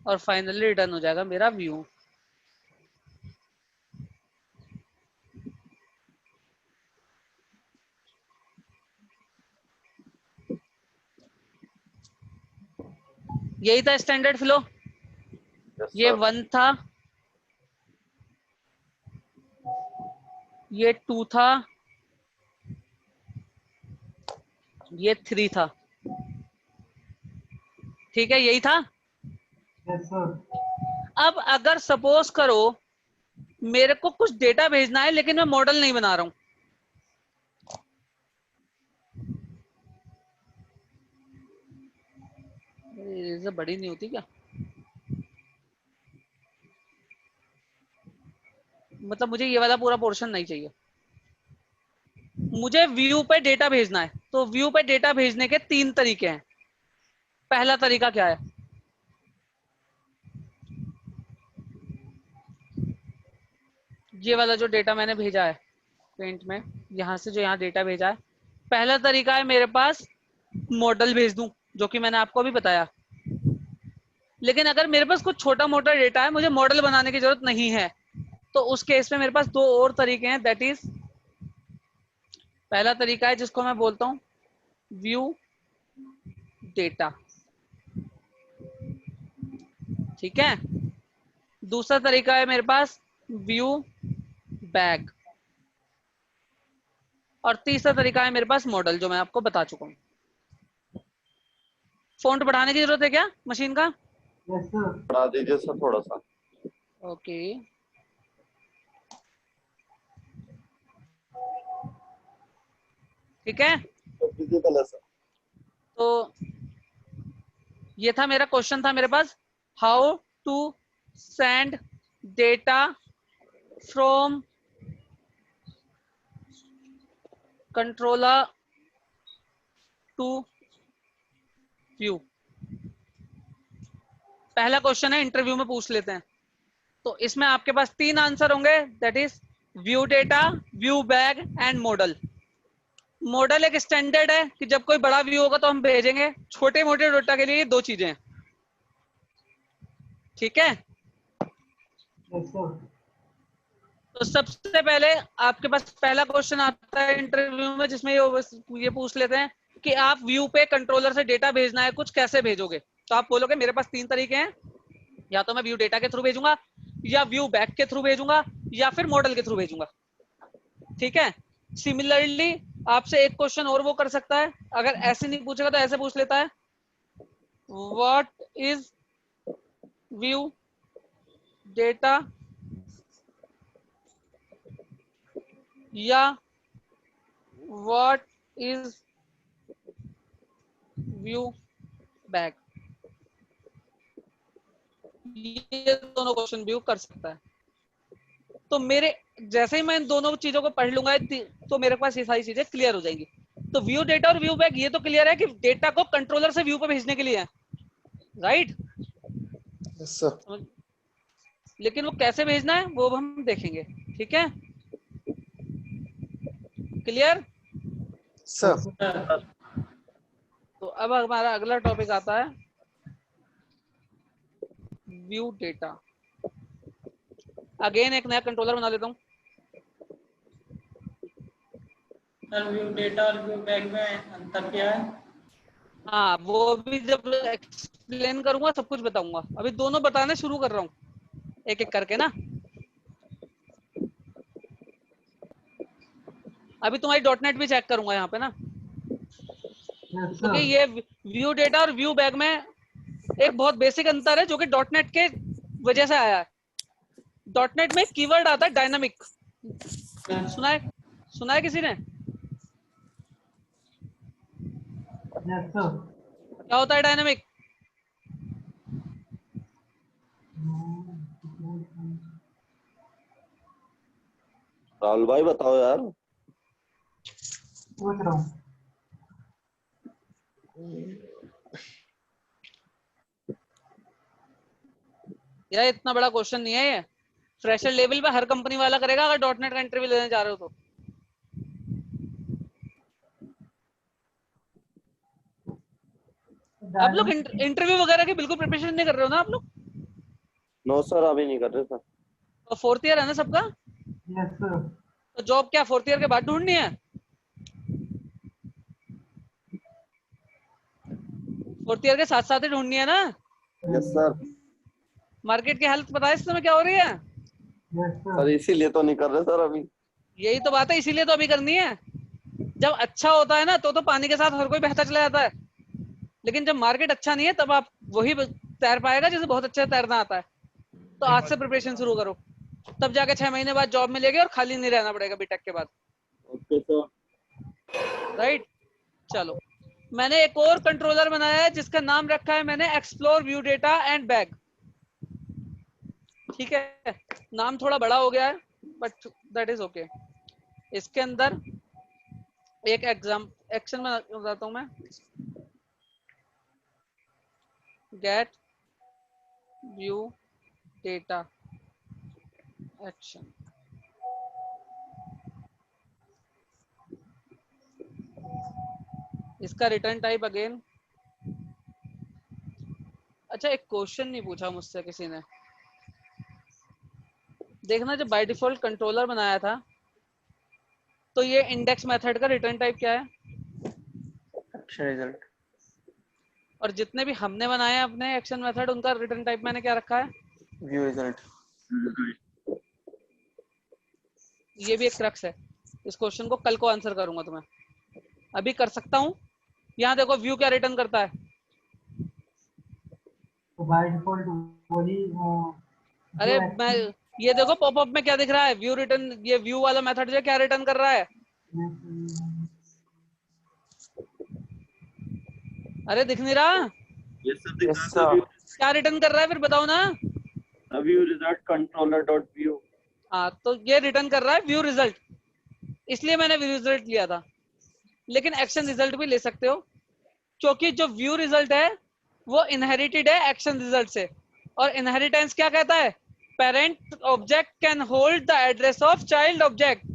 और फाइनली रिटर्न हो जाएगा मेरा व्यू। यही था स्टैंडर्ड फ्लो। यस ये सर। 1 था, ये 2 था, ये 3 था। ठीक है, यही था। Yes, sir. अब अगर सपोज करो मेरे को कुछ डेटा भेजना है लेकिन मैं मॉडल नहीं बना रहा हूं, ये बड़ी नहीं होती क्या, मतलब मुझे ये वाला पूरा पोर्शन नहीं चाहिए, मुझे व्यू पे डेटा भेजना है। तो व्यू पे डेटा भेजने के 3 तरीके हैं। पहला तरीका क्या है, ये वाला जो डेटा मैंने भेजा है पेंट में, यहां से जो यहाँ डेटा भेजा है, पहला तरीका है मेरे पास मॉडल भेज दूं, जो कि मैंने आपको अभी बताया। लेकिन अगर मेरे पास कुछ छोटा मोटा डेटा है, मुझे मॉडल बनाने की जरूरत नहीं है, तो उस केस में मेरे पास 2 और तरीके हैं। दैट इज, पहला तरीका है जिसको मैं बोलता हूं व्यू डेटा। ठीक है, दूसरा तरीका है मेरे पास व्यू बैग, और तीसरा तरीका है मेरे पास मॉडल, जो मैं आपको बता चुका हूं। फॉन्ट बढ़ाने की जरूरत है क्या मशीन का? Yes, sir. बढ़ा दीजिए सर थोड़ा सा। ओके, ठीक है। दीजिए पहले सर। तो ये था मेरा क्वेश्चन, था मेरे पास, how to send data from controller to view. पहला क्वेश्चन है, इंटरव्यू में पूछ लेते हैं। तो इसमें आपके पास 3 आंसर होंगे, that is view data, view bag and model. Model एक स्टैंडर्ड है कि जब कोई बड़ा व्यू होगा तो हम भेजेंगे, छोटे मोटे डेटा के लिए ये 2 चीजें हैं। ठीक है, Yes, sir. तो सबसे पहले आपके पास पहला क्वेश्चन आता है इंटरव्यू में, जिसमें ये पूछ लेते हैं कि आप व्यू पे कंट्रोलर से डेटा भेजना है कुछ, कैसे भेजोगे? तो आप बोलोगे मेरे पास 3 तरीके हैं, या तो मैं व्यू डेटा के थ्रू भेजूंगा, या व्यू बैक के थ्रू भेजूंगा, या फिर मॉडल के थ्रू भेजूंगा। ठीक है, सिमिलरली आपसे एक क्वेश्चन और वो कर सकता है, अगर ऐसे नहीं पूछेगा तो ऐसे पूछ लेता है, व्हाट इज व्यू डेटा, या व्हाट इज व्यू बैक। ये दोनों क्वेश्चन व्यू कर सकता है। तो मेरे जैसे ही मैं इन दोनों चीजों को पढ़ लूंगा तो मेरे पास ये सारी चीजें क्लियर हो जाएंगी। तो व्यू डेटा और व्यू बैग ये तो क्लियर है कि डेटा को कंट्रोलर से व्यू पे भेजने के लिए है, राइट? Yes sir. लेकिन वो कैसे भेजना है वो हम देखेंगे, ठीक है? क्लियर? सर तो अब हमारा अगला टॉपिक आता है व्यू डेटा। अगेन एक नया कंट्रोलर बना लेता हूँ। सर व्यू डेटा और व्यू बैग में अंतर क्या है? हाँ, वो भी जब एक्सप्लेन करूंगा सब कुछ बताऊंगा। अभी दोनों बताने शुरू कर रहा हूँ एक एक करके ना। अभी तुम्हारी डॉटनेट भी चेक करूंगा यहाँ पे ना, यस क्योंकि सर। ये व्यू डेटा और व्यू बैग में एक बहुत बेसिक अंतर है जो कि डॉटनेट के वजह से आया है। डॉटनेट में कीवर्ड आता है डायनामिक। सुना है किसी ने? Yes sir. क्या होता है डायनामिक? राहुल भाई बताओ यार। सोच रहा हूँ। यार इतना बड़ा क्वेश्चन नहीं है ये। फ्रेशर लेवल पे हर कंपनी वाला करेगा अगर डॉटनेट का इंटरव्यू लेने जा रहे हो तो। आप लोग इंटरव्यू वगैरह की बिल्कुल प्रिपरेशन नहीं कर रहे हो ना आप लोग? नो सर, अभी नहीं कर रहे सर। तो फोर्थ ईयर है ना सबका? Yes sir. तो जॉब क्या फोर्थ ईयर के बाद ढूंढनी है? फोर्थ ईयर के साथ साथ ही ढूंढनी है ना? Yes sir. मार्केट की हालत पता है इस समय क्या हो रही है? Yes sir sir. इसीलिए तो नहीं कर रहे सर अभी। यही तो बात है, इसीलिए तो अभी करनी है। जब अच्छा होता है ना तो पानी के साथ हर कोई बहता चला जाता है। लेकिन जब मार्केट अच्छा नहीं है तब आप वही तैर पाएगा जिसे बहुत अच्छा तैरना आता है। तो आज से प्रिपरेशन शुरू करो, तब जाके 6 महीने बाद जॉब मिलेगी और खाली नहीं रहना पड़ेगा बीटेक के बाद, ओके सर। राइट? चलो, मैंने एक और कंट्रोलर बनाया है जिसका नाम रखा है मैंने explore view data and bag. ठीक है, नाम थोड़ा बड़ा हो गया है बट दैट इज ओके। इसके अंदर एक एग्जाम एक्शन में बताता हूं मैं। Gate view data action. इसका रिटर्न टाइप अगेन। अच्छा, एक क्वेश्चन नहीं पूछा मुझसे किसी ने। देखना, जब बाय डिफॉल्ट कंट्रोलर बनाया था तो ये इंडेक्स मेथड का रिटर्न टाइप क्या है? Action result. और जितने भी हमने बनाए हैं अपने एक्शन मेथड उनका रिटर्न टाइप मैंने क्या रखा है? View result. ये भी एक क्रक्स है। इस क्वेश्चन को कल को आंसर करूंगा तुम्हें, अभी कर सकता हूँ। यहाँ देखो व्यू क्या रिटर्न करता है। तो बाय डिफॉल्ट वही अरे जो मैं, एक्शन। ये देखो पॉपअप में क्या दिख रहा है, व्यू रिटर्न। ये व्यू वाला मेथड जो क्या रिटर्न कर रहा है? अरे दिख नहीं रहा? यस सर, दिख यस रहा सर। है क्या रिटर्न कर रहा है फिर बताओ ना। Sir. View result controller dot view. हाँ, तो ये रिटर्न कर रहा है व्यू रिजल्ट, इसलिए मैंने व्यू रिजल्ट लिया था। लेकिन एक्शन रिजल्ट भी ले सकते हो, क्योंकि जो व्यू रिजल्ट है वो इनहेरिटेड है एक्शन रिजल्ट से। और इनहेरिटेंस क्या कहता है? Parent object can hold the address of child object.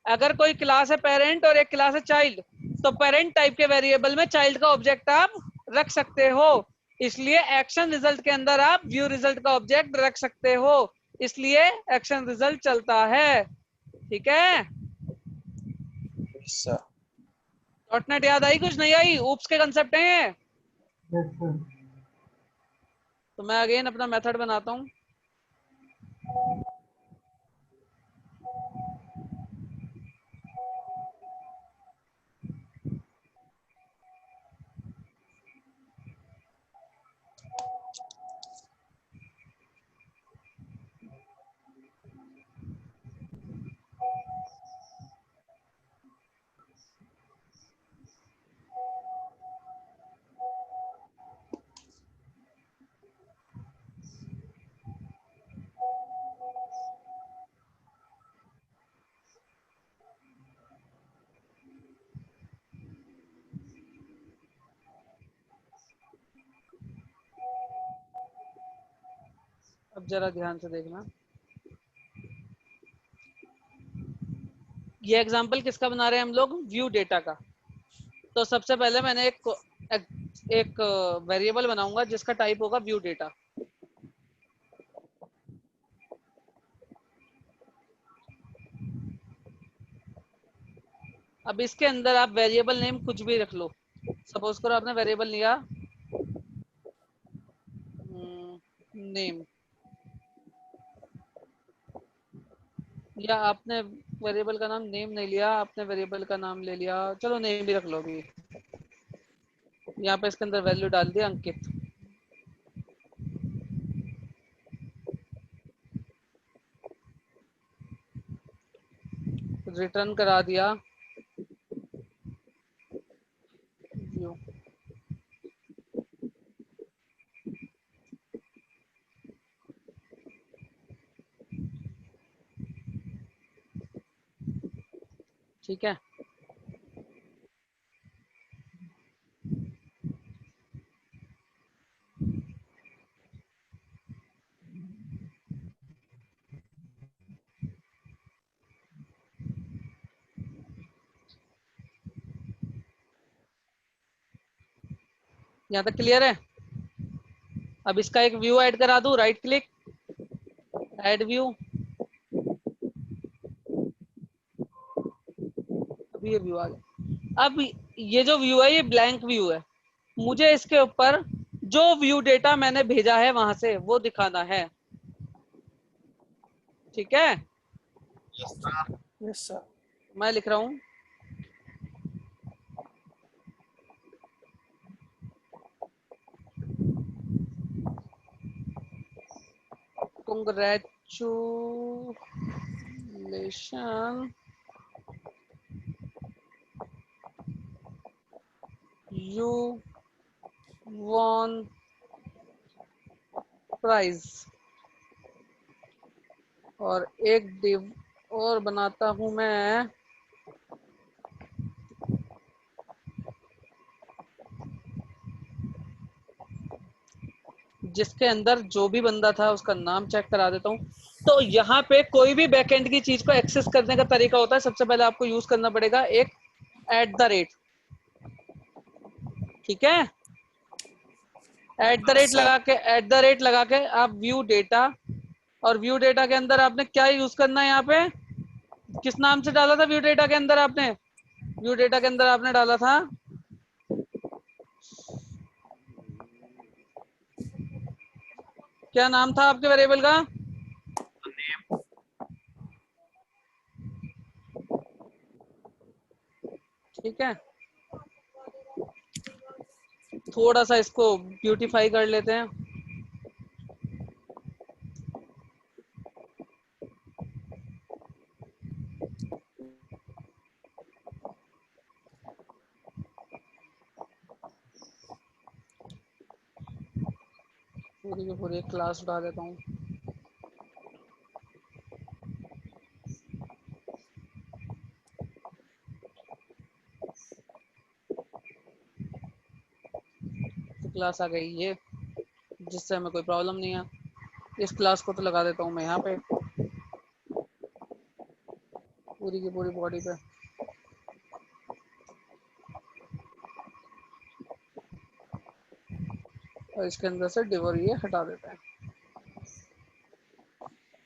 अगर कोई क्लास है पेरेंट और एक क्लास है चाइल्ड, तो पेरेंट टाइप के वेरिएबल में चाइल्ड का ऑब्जेक्ट आप रख सकते हो। इसलिए एक्शन रिजल्ट के अंदर आप व्यू रिजल्ट का ऑब्जेक्ट रख सकते हो, इसलिए एक्शन रिजल्ट चलता है। ठीक है? Yes sir. डॉटनेट याद आई कुछ नहीं आई? ऊप्स के कंसेप्ट हैं ये। Yes sir. तो मैं अगेन अपना मेथड बनाता हूँ। अब जरा ध्यान से देखना, ये एग्जांपल किसका बना रहे हैं हम लोग, व्यू डेटा का। तो सबसे पहले मैंने एक वेरिएबल बनाऊंगा जिसका टाइप होगा व्यू डेटा। अब इसके अंदर आप वेरिएबल नेम कुछ भी रख लो। सपोज करो आपने वेरिएबल लिया नेम, या आपने वेरिएबल का नाम नेम नहीं लिया, आपने वेरिएबल का नाम ले लिया, चलो नेम भी रख लो। अभी यहाँ पे इसके अंदर वैल्यू डाल दिया अंकित। रिटर्न करा दिया व्यू। ठीक है, यहाँ तक क्लियर है। अब इसका एक व्यू ऐड करा दूं, राइट क्लिक, ऐड व्यू। अब ये व्यू आ गया। अब ये जो व्यू है ये ब्लैंक व्यू है, मुझे इसके ऊपर जो व्यू डेटा मैंने भेजा है वहां से वो दिखाना है। ठीक है, यस सर। मैं लिख रहा हूं congratulations you won prize। और एक डिव और बनाता हूं मैं, जिसके अंदर जो भी बंदा था उसका नाम चेक करा देता हूं। तो यहाँ पे कोई भी बैकएंड की चीज को एक्सेस करने का तरीका होता है, सबसे पहले आपको यूज करना पड़ेगा एक @। ठीक है, @लगा के आप व्यू डेटा, और व्यू डेटा के अंदर आपने क्या यूज करना है, यहाँ पे किस नाम से डाला था व्यू डेटा के अंदर आपने, व्यू डेटा के अंदर आपने डाला था क्या नाम था आपके वेरिएबल का, ठीक है। थोड़ा सा इसको ब्यूटीफाई कर लेते हैं। पूरी की पूरी क्लास उठा देता हूँ। तो क्लास आ गई ये, जिससे हमें कोई प्रॉब्लम नहीं है। इस क्लास को तो लगा देता हूँ मैं यहाँ पे पूरी की पूरी बॉडी पे। और इसके अंदर से डिव और ये हटा देते हैं।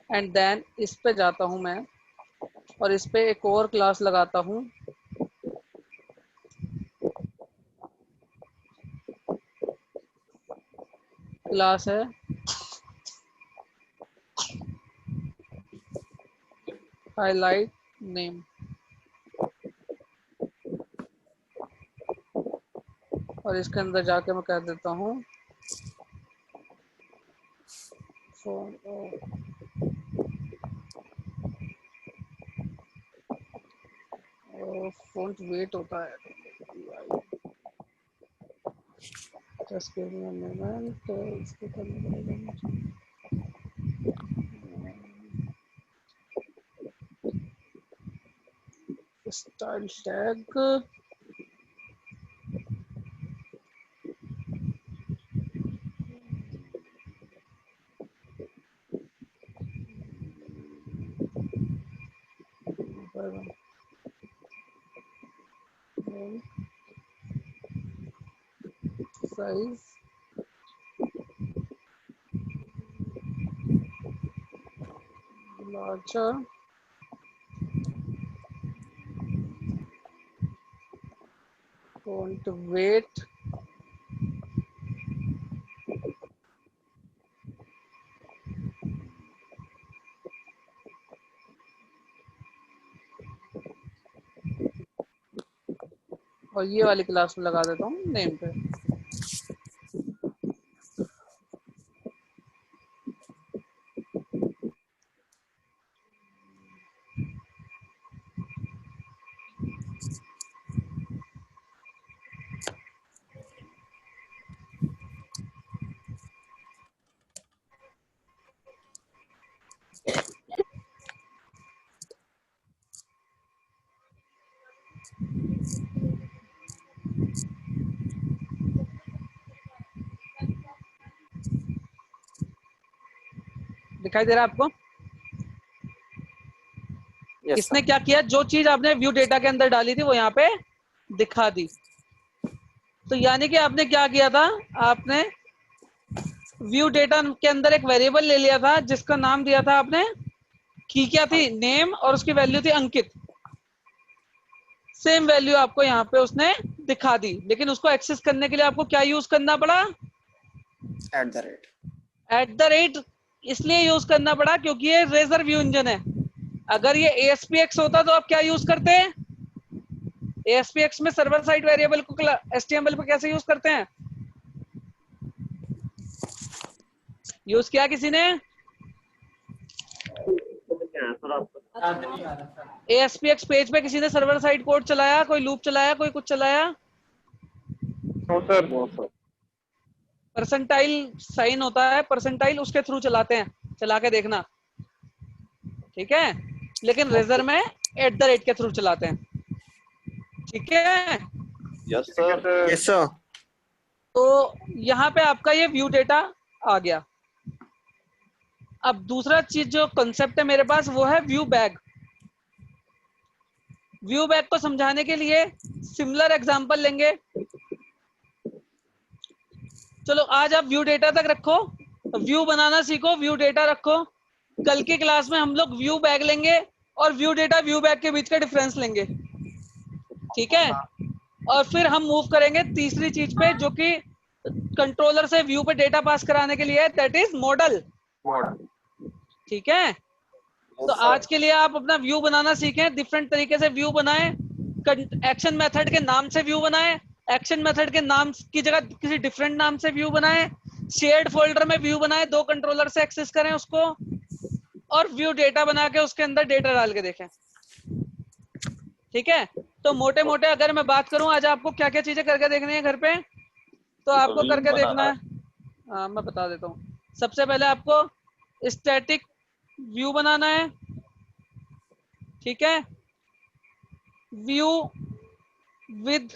एंड देन इस पे जाता हूँ मैं और इस पे एक और क्लास लगाता हूँ, क्लास है हाईलाइट नेम। और इसके अंदर जाके मैं कह देता हूँ फ़ॉन्ट वेट होता है, just give me a moment, इसको करने पड़ेगा style tag. Size larger font weight और ये वाली क्लास में लगा देता हूँ नेम पे। दिखाई दे रहा है आपको? Yes, इसने sir. क्या किया, जो चीज आपने व्यू डेटा के अंदर डाली थी वो यहाँ पे दिखा दी। तो यानी कि आपने क्या किया था, आपने व्यू डेटा के अंदर एक वेरिएबल ले लिया था जिसका नाम दिया था आपने, की क्या थी, नेम, और उसकी वैल्यू थी अंकित। सेम वैल्यू आपको यहाँ पे उसने दिखा दी, लेकिन उसको एक्सेस करने के लिए आपको क्या यूज करना पड़ा, At the rate. @ इसलिए यूज करना पड़ा क्योंकि ये रेजर व्यू इंजन है। अगर ये ASPX होता तो आप क्या यूज करते हैं, ASPX में सर्वर साइड वेरिएबल को HTML पे कैसे यूज करते हैं, यूज किया किसी ने, याद नहीं आ रहा सर। ASPX पेज पे किसी ने सर्वर साइड कोड चलाया, कोई लूप चलाया, कोई कुछ चलाया, नो सर। परसेंटाइल साइन होता है, परसेंटाइल उसके थ्रू चलाते हैं, चला के देखना, ठीक है। लेकिन रेजर में @ के थ्रू चलाते हैं, ठीक है। Yes sir. Yes, sir. तो यहाँ पे आपका ये व्यू डेटा आ गया। अब दूसरा चीज जो कॉन्सेप्ट है मेरे पास वो है व्यू बैग। व्यू बैग को समझाने के लिए सिमिलर एग्जांपल लेंगे। चलो आज आप व्यू डेटा तक रखो, व्यू बनाना सीखो, व्यू डेटा रखो। कल की क्लास में हम लोग व्यू बैग लेंगे और व्यू डेटा व्यू बैग के बीच का डिफरेंस लेंगे, ठीक है। और फिर हम मूव करेंगे तीसरी चीज पे जो कि कंट्रोलर से व्यू पे डेटा पास कराने के लिए है, दैट इज मॉडल, Model. ठीक है। तो आज के लिए आप अपना व्यू बनाना सीखें, डिफरेंट तरीके से व्यू बनाएं, एक्शन मेथड के नाम से व्यू बनाएं, एक्शन मेथड के नाम की जगह किसी डिफरेंट नाम से व्यू बनाएं, शेयर्ड फोल्डर में व्यू बनाएं, 2 कंट्रोलर से एक्सेस करें उसको, और व्यू डेटा बना के उसके अंदर डेटा डाल के देखें, ठीक है। तो मोटे मोटे अगर मैं बात करूं आज आपको क्या क्या चीजें करके देखनी है घर पे, तो आपको करके देखना है, हाँ मैं बता देता हूँ। सबसे पहले आपको स्टैटिक व्यू बनाना है, ठीक है। View with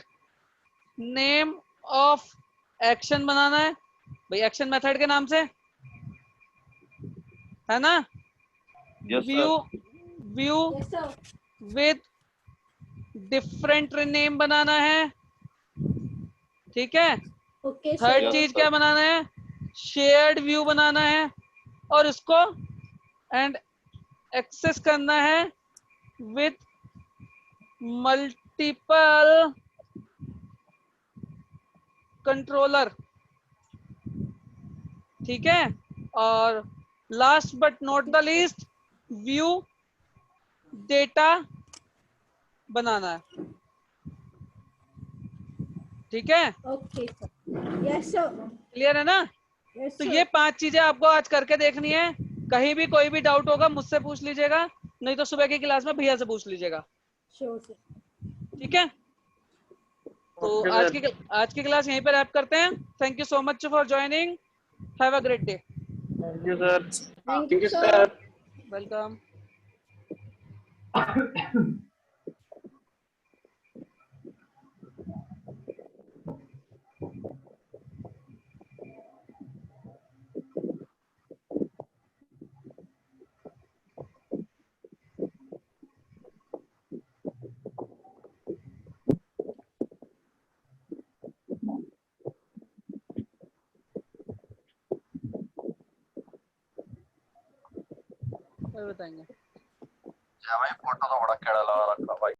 name of action बनाना है, भाई एक्शन मेथड के नाम से, है ना। Yes view sir. View with different name बनाना है, ठीक है। Okay third sir. चीज क्या बनाना है, शेयर्ड व्यू बनाना है, और इसको एंड एक्सेस करना है विथ मल्टीपल कंट्रोलर, ठीक है। और last but not the least view data बनाना है, ठीक है। Okay sir. Yes sir. Clear है ना। यस तो सर। ये 5 चीजें आपको आज करके देखनी है। कहीं भी कोई भी डाउट होगा मुझसे पूछ लीजिएगा, नहीं तो सुबह की क्लास में भैया से पूछ लीजिएगा, श्योर सर। ठीक है। तो आज की क्लास यहीं पर रैप करते हैं। Thank you so much for joining, have a great day. Thank you sir. Thank thank you you sir. Sir. Welcome. वही बताएंगे। भाई फोटो तो बड़ा केड़ा लगा रखा भाई।